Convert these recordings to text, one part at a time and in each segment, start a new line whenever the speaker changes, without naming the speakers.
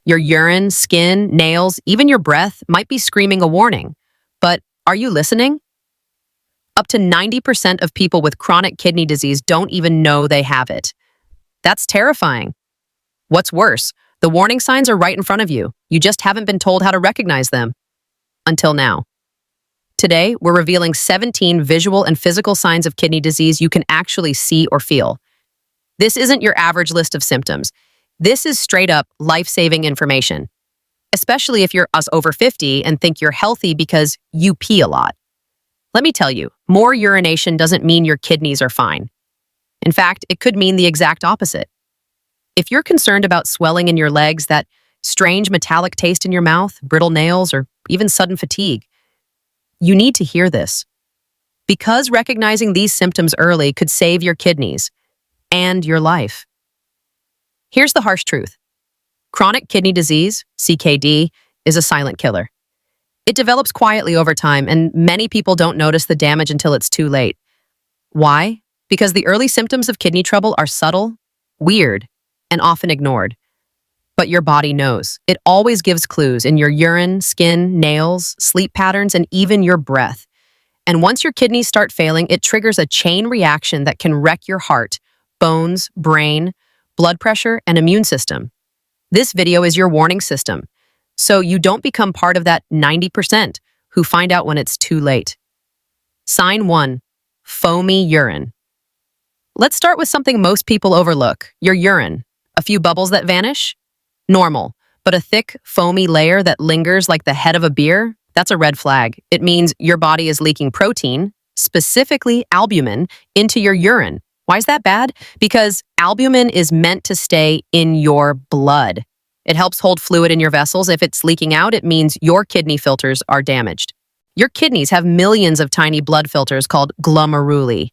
Your urine, skin, nails, even your breath might be screaming a warning. But are you listening? Up to 90% of people with chronic kidney disease don't even know they have it. That's terrifying. What's worse, the warning signs are right in front of you. You just haven't been told how to recognize them. Until now. Today, we're revealing 17 visual and physical signs of kidney disease you can actually see or feel. This isn't your average list of symptoms. This is straight up life-saving information, especially if you're us over 50 and think you're healthy because you pee a lot. Let me tell you, more urination doesn't mean your kidneys are fine. In fact, it could mean the exact opposite. If you're concerned about swelling in your legs, that strange metallic taste in your mouth, brittle nails, or even sudden fatigue, you need to hear this. Because recognizing these symptoms early could save your kidneys and your life. Here's the harsh truth. Chronic kidney disease, CKD, is a silent killer. It develops quietly over time, and many people don't notice the damage until it's too late. Why? Because the early symptoms of kidney trouble are subtle, weird, and often ignored. But your body knows. It always gives clues in your urine, skin, nails, sleep patterns, and even your breath. And once your kidneys start failing, it triggers a chain reaction that can wreck your heart, bones, brain, blood pressure, and immune system. This video is your warning system, so you don't become part of that 90% who find out when it's too late. Sign 1. Foamy urine. Let's start with something most people overlook, your urine. A few bubbles that vanish? Normal, but a thick, foamy layer that lingers like the head of a beer? That's a red flag. It means your body is leaking protein, specifically albumin, into your urine. Why is that bad? Because albumin is meant to stay in your blood. It helps hold fluid in your vessels. If it's leaking out, it means your kidney filters are damaged. Your kidneys have millions of tiny blood filters called glomeruli.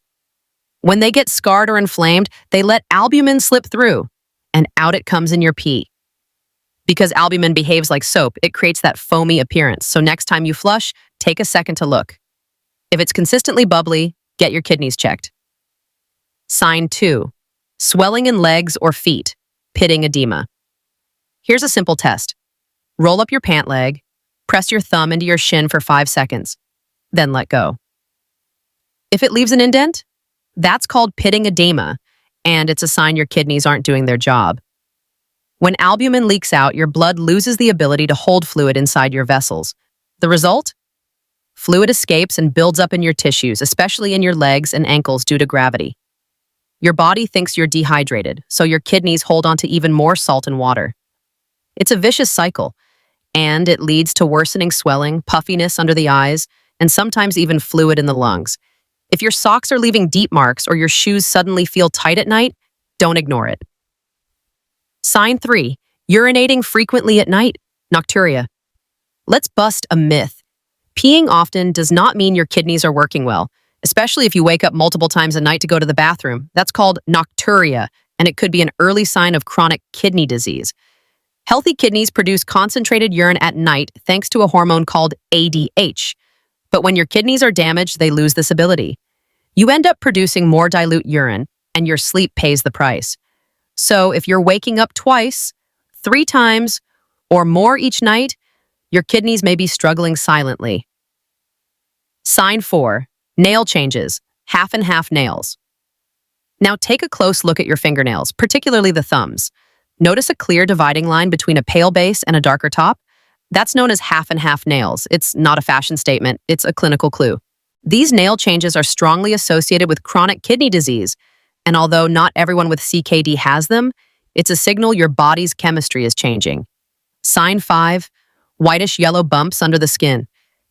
When they get scarred or inflamed, they let albumin slip through, and out it comes in your pee. Because albumin behaves like soap, it creates that foamy appearance. So next time you flush, take a second to look. If it's consistently bubbly, get your kidneys checked. Sign 2. Swelling in legs or feet, pitting edema. Here's a simple test. Roll up your pant leg, press your thumb into your shin for 5 seconds, then let go. If it leaves an indent, that's called pitting edema, and it's a sign your kidneys aren't doing their job. When albumin leaks out, your blood loses the ability to hold fluid inside your vessels. The result? Fluid escapes and builds up in your tissues, especially in your legs and ankles due to gravity. Your body thinks you're dehydrated, so your kidneys hold on to even more salt and water. It's a vicious cycle, and it leads to worsening swelling, puffiness under the eyes, and sometimes even fluid in the lungs. If your socks are leaving deep marks or your shoes suddenly feel tight at night, don't ignore it. Sign 3. Urinating frequently at night, nocturia. Let's bust a myth. Peeing often does not mean your kidneys are working well, especially if you wake up multiple times a night to go to the bathroom. That's called nocturia, and it could be an early sign of chronic kidney disease. Healthy kidneys produce concentrated urine at night thanks to a hormone called ADH. But when your kidneys are damaged, they lose this ability. You end up producing more dilute urine, and your sleep pays the price. So if you're waking up twice, 3 times, or more each night, your kidneys may be struggling silently. Sign 4. Nail changes, half and half nails. Now take a close look at your fingernails, particularly the thumbs. Notice a clear dividing line between a pale base and a darker top? That's known as half and half nails. It's not a fashion statement, it's a clinical clue. These nail changes are strongly associated with chronic kidney disease, and although not everyone with CKD has them, it's a signal your body's chemistry is changing. Sign 5. Whitish-yellow bumps under the skin.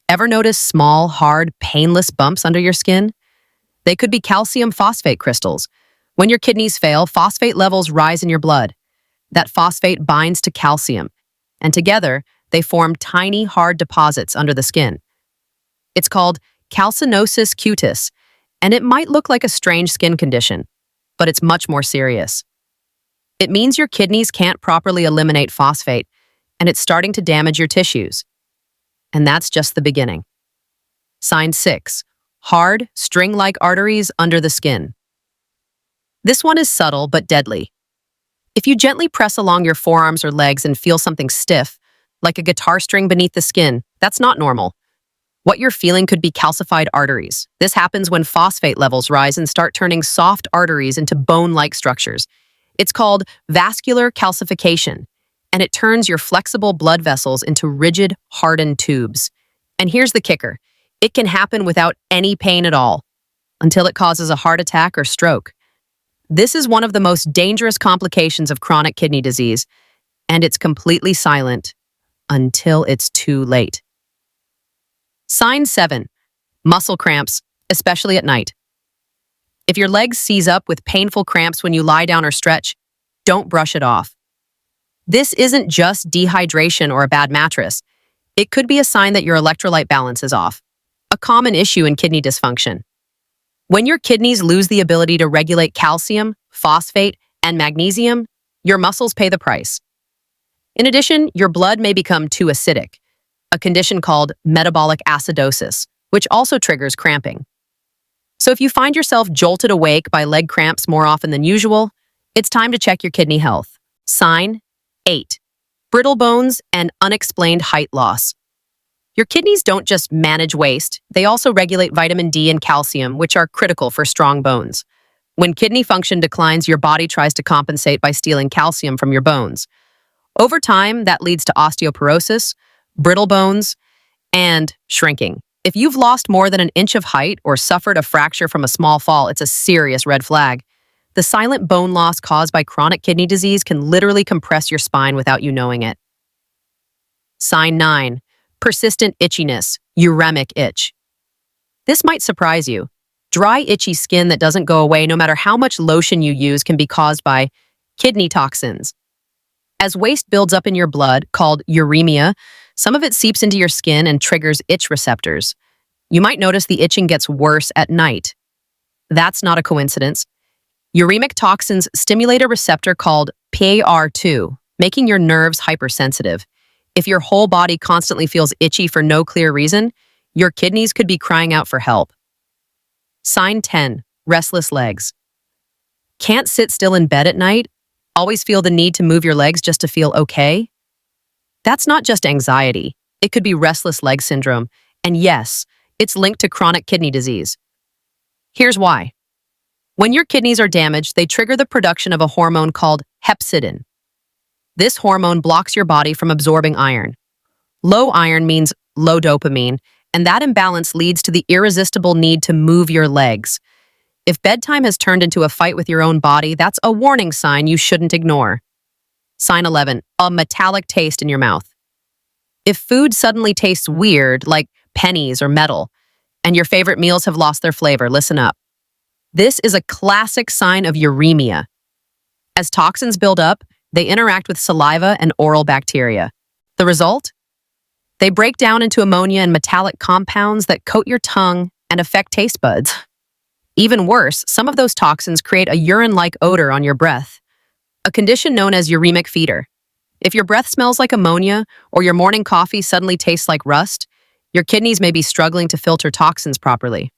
Ever notice small, hard, painless bumps under your skin? They could be calcium phosphate crystals. When your kidneys fail, phosphate levels rise in your blood. That phosphate binds to calcium, and together, they form tiny, hard deposits under the skin. It's called calcinosis cutis, and it might look like a strange skin condition, but it's much more serious. It means your kidneys can't properly eliminate phosphate, and it's starting to damage your tissues. And that's just the beginning. Sign 6. Hard, string-like arteries under the skin. This one is subtle but deadly. If you gently press along your forearms or legs and feel something stiff, like a guitar string beneath the skin, that's not normal. What you're feeling could be calcified arteries. This happens when phosphate levels rise and start turning soft arteries into bone-like structures. It's called vascular calcification, and it turns your flexible blood vessels into rigid, hardened tubes. And here's the kicker. It can happen without any pain at all, until it causes a heart attack or stroke. This is one of the most dangerous complications of chronic kidney disease, and it's completely silent until it's too late. Sign 7. Muscle cramps, especially at night. If your legs seize up with painful cramps when you lie down or stretch, don't brush it off. This isn't just dehydration or a bad mattress. It could be a sign that your electrolyte balance is off, a common issue in kidney dysfunction. When your kidneys lose the ability to regulate calcium, phosphate, and magnesium, your muscles pay the price. In addition, your blood may become too acidic, a condition called metabolic acidosis, which also triggers cramping. So if you find yourself jolted awake by leg cramps more often than usual, it's time to check your kidney health. Sign 8. Brittle bones and unexplained height loss. Your kidneys don't just manage waste, they also regulate vitamin D and calcium, which are critical for strong bones. When kidney function declines, your body tries to compensate by stealing calcium from your bones. Over time, that leads to osteoporosis, brittle bones, and shrinking. If you've lost more than an inch of height or suffered a fracture from a small fall, it's a serious red flag. The silent bone loss caused by chronic kidney disease can literally compress your spine without you knowing it. Sign 9. Persistent itchiness, uremic itch. This might surprise you. Dry, itchy skin that doesn't go away no matter how much lotion you use can be caused by kidney toxins. As waste builds up in your blood, called uremia, some of it seeps into your skin and triggers itch receptors. You might notice the itching gets worse at night. That's not a coincidence. Uremic toxins stimulate a receptor called PAR2, making your nerves hypersensitive. If your whole body constantly feels itchy for no clear reason, your kidneys could be crying out for help. Sign 10. Restless legs. Can't sit still in bed at night? Always feel the need to move your legs just to feel okay? That's not just anxiety. It could be restless leg syndrome. And yes, it's linked to chronic kidney disease. Here's why. When your kidneys are damaged, they trigger the production of a hormone called hepcidin. This hormone blocks your body from absorbing iron. Low iron means low dopamine, and that imbalance leads to the irresistible need to move your legs. If bedtime has turned into a fight with your own body, that's a warning sign you shouldn't ignore. Sign 11. A metallic taste in your mouth. If food suddenly tastes weird, like pennies or metal, and your favorite meals have lost their flavor, listen up. This is a classic sign of uremia. As toxins build up, they interact with saliva and oral bacteria. The result? They break down into ammonia and metallic compounds that coat your tongue and affect taste buds. Even worse, some of those toxins create a urine-like odor on your breath, a condition known as uremic fever. If your breath smells like ammonia or your morning coffee suddenly tastes like rust, your kidneys may be struggling to filter toxins properly.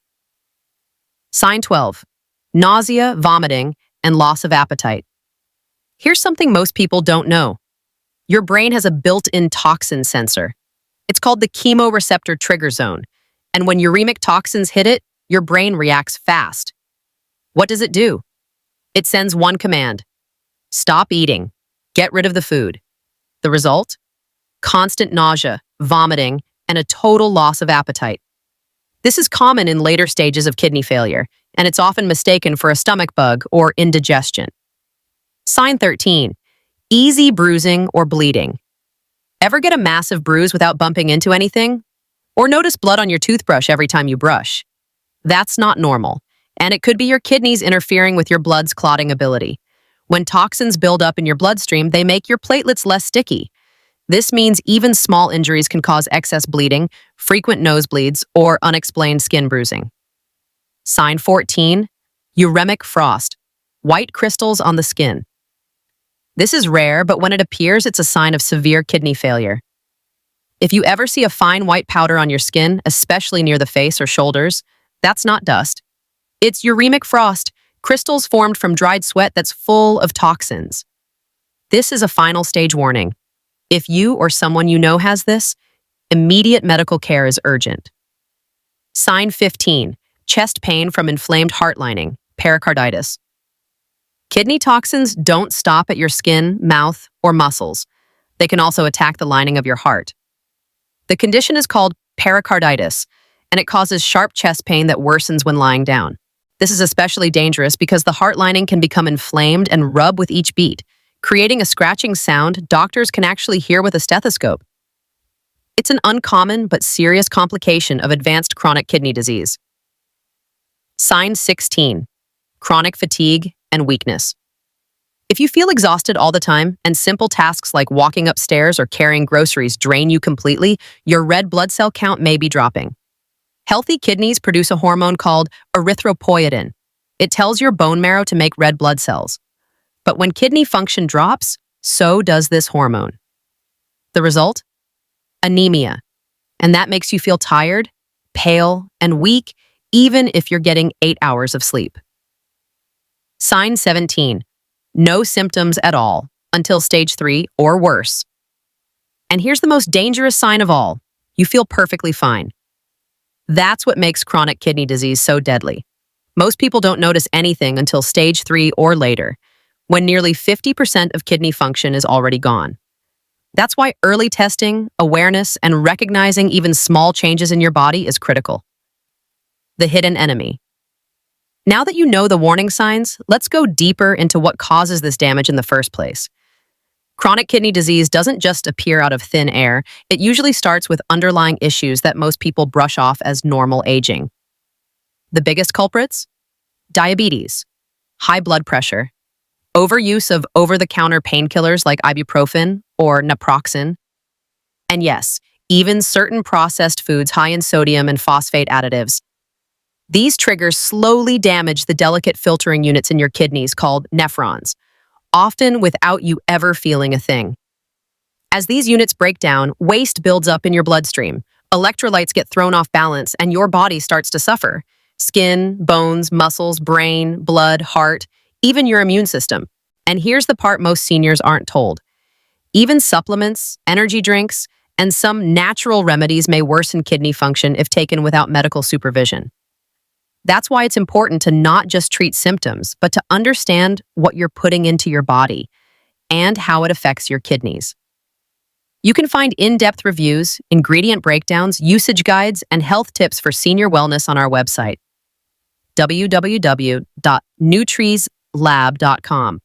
Sign 12. Nausea, vomiting, and loss of appetite. Here's something most people don't know. Your brain has a built-in toxin sensor. It's called the chemoreceptor trigger zone, and when uremic toxins hit it, your brain reacts fast. What does it do? It sends one command: stop eating, get rid of the food. The result? Constant nausea, vomiting, and a total loss of appetite. This is common in later stages of kidney failure, and it's often mistaken for a stomach bug or indigestion. Sign 13. Easy bruising or bleeding. Ever get a massive bruise without bumping into anything? Or notice blood on your toothbrush every time you brush? That's not normal, and it could be your kidneys interfering with your blood's clotting ability. When toxins build up in your bloodstream, they make your platelets less sticky. This means even small injuries can cause excess bleeding, frequent nosebleeds, or unexplained skin bruising. Sign 14. Uremic frost. White crystals on the skin. This is rare, but when it appears, it's a sign of severe kidney failure. If you ever see a fine white powder on your skin, especially near the face or shoulders, that's not dust. It's uremic frost, crystals formed from dried sweat that's full of toxins. This is a final stage warning. If you or someone you know has this, immediate medical care is urgent. Sign 15, chest pain from inflamed heart lining, pericarditis. Kidney toxins don't stop at your skin, mouth, or muscles. They can also attack the lining of your heart. The condition is called pericarditis, and it causes sharp chest pain that worsens when lying down. This is especially dangerous because the heart lining can become inflamed and rub with each beat, creating a scratching sound doctors can actually hear with a stethoscope. It's an uncommon but serious complication of advanced chronic kidney disease. Sign 16, chronic fatigue and weakness. If you feel exhausted all the time and simple tasks like walking upstairs or carrying groceries drain you completely, your red blood cell count may be dropping. Healthy kidneys produce a hormone called erythropoietin. It tells your bone marrow to make red blood cells. But when kidney function drops, so does this hormone. The result? Anemia. And that makes you feel tired, pale, and weak, even if you're getting 8 hours of sleep. Sign 17. No symptoms at all until stage 3 or worse. And here's the most dangerous sign of all. You feel perfectly fine. That's what makes chronic kidney disease so deadly. Most people don't notice anything until stage 3 or later, when nearly 50% of kidney function is already gone. That's why early testing, awareness, and recognizing even small changes in your body is critical. The hidden enemy. Now that you know the warning signs, let's go deeper into what causes this damage in the first place. Chronic kidney disease doesn't just appear out of thin air. It usually starts with underlying issues that most people brush off as normal aging. The biggest culprits? Diabetes, high blood pressure, overuse of over-the-counter painkillers like ibuprofen or naproxen, and yes, even certain processed foods high in sodium and phosphate additives. These triggers slowly damage the delicate filtering units in your kidneys called nephrons, often without you ever feeling a thing. As these units break down, waste builds up in your bloodstream. Electrolytes get thrown off balance and your body starts to suffer. Skin, bones, muscles, brain, blood, heart, even your immune system. And here's the part most seniors aren't told. Even supplements, energy drinks, and some natural remedies may worsen kidney function if taken without medical supervision. That's why it's important to not just treat symptoms, but to understand what you're putting into your body and how it affects your kidneys. You can find in-depth reviews, ingredient breakdowns, usage guides, and health tips for senior wellness on our website, www.nutrizlab.com.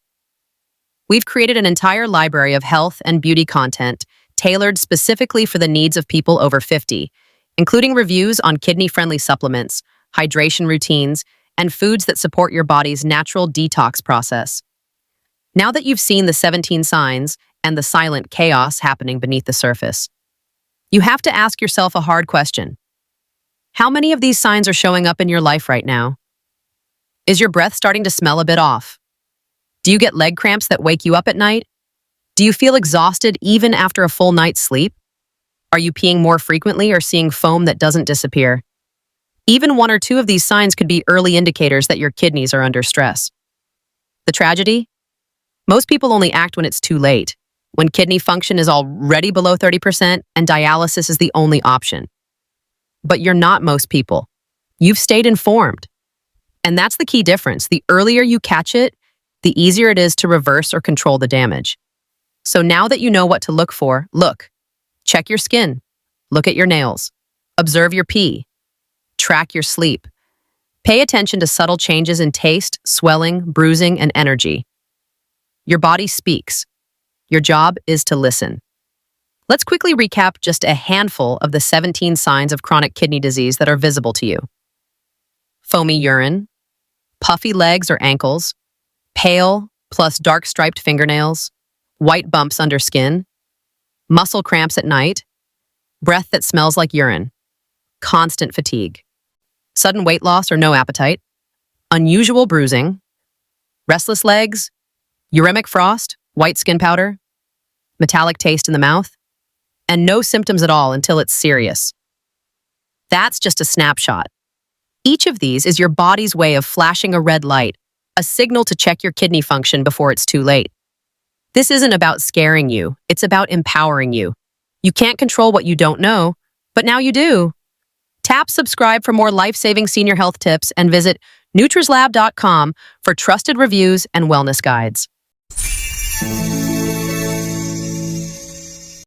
We've created an entire library of health and beauty content tailored specifically for the needs of people over 50, including reviews on kidney-friendly supplements, hydration routines, and foods that support your body's natural detox process. Now that you've seen the 17 signs and the silent chaos happening beneath the surface, you have to ask yourself a hard question. How many of these signs are showing up in your life right now? Is your breath starting to smell a bit off? Do you get leg cramps that wake you up at night? Do you feel exhausted even after a full night's sleep? Are you peeing more frequently or seeing foam that doesn't disappear? Even 1 or 2 of these signs could be early indicators that your kidneys are under stress. The tragedy? Most people only act when it's too late, when kidney function is already below 30% and dialysis is the only option. But you're not most people. You've stayed informed. And that's the key difference. The earlier you catch it, the easier it is to reverse or control the damage. So now that you know what to look for, look. Check your skin. Look at your nails. Observe your pee. Track your sleep. Pay attention to subtle changes in taste, swelling, bruising, and energy. Your body speaks. Your job is to listen. Let's quickly recap just a handful of the 17 signs of chronic kidney disease that are visible to you. Foamy urine, puffy legs or ankles, pale plus dark striped fingernails, white bumps under skin, muscle cramps at night, breath that smells like urine, constant fatigue, sudden weight loss or no appetite, unusual bruising, restless legs, uremic frost, white skin powder, metallic taste in the mouth, and no symptoms at all until it's serious. That's just a snapshot. Each of these is your body's way of flashing a red light, a signal to check your kidney function before it's too late. This isn't about scaring you, it's about empowering you. You can't control what you don't know, but now you do. Tap subscribe for more life-saving senior health tips and visit nutrizlab.com for trusted reviews and wellness guides.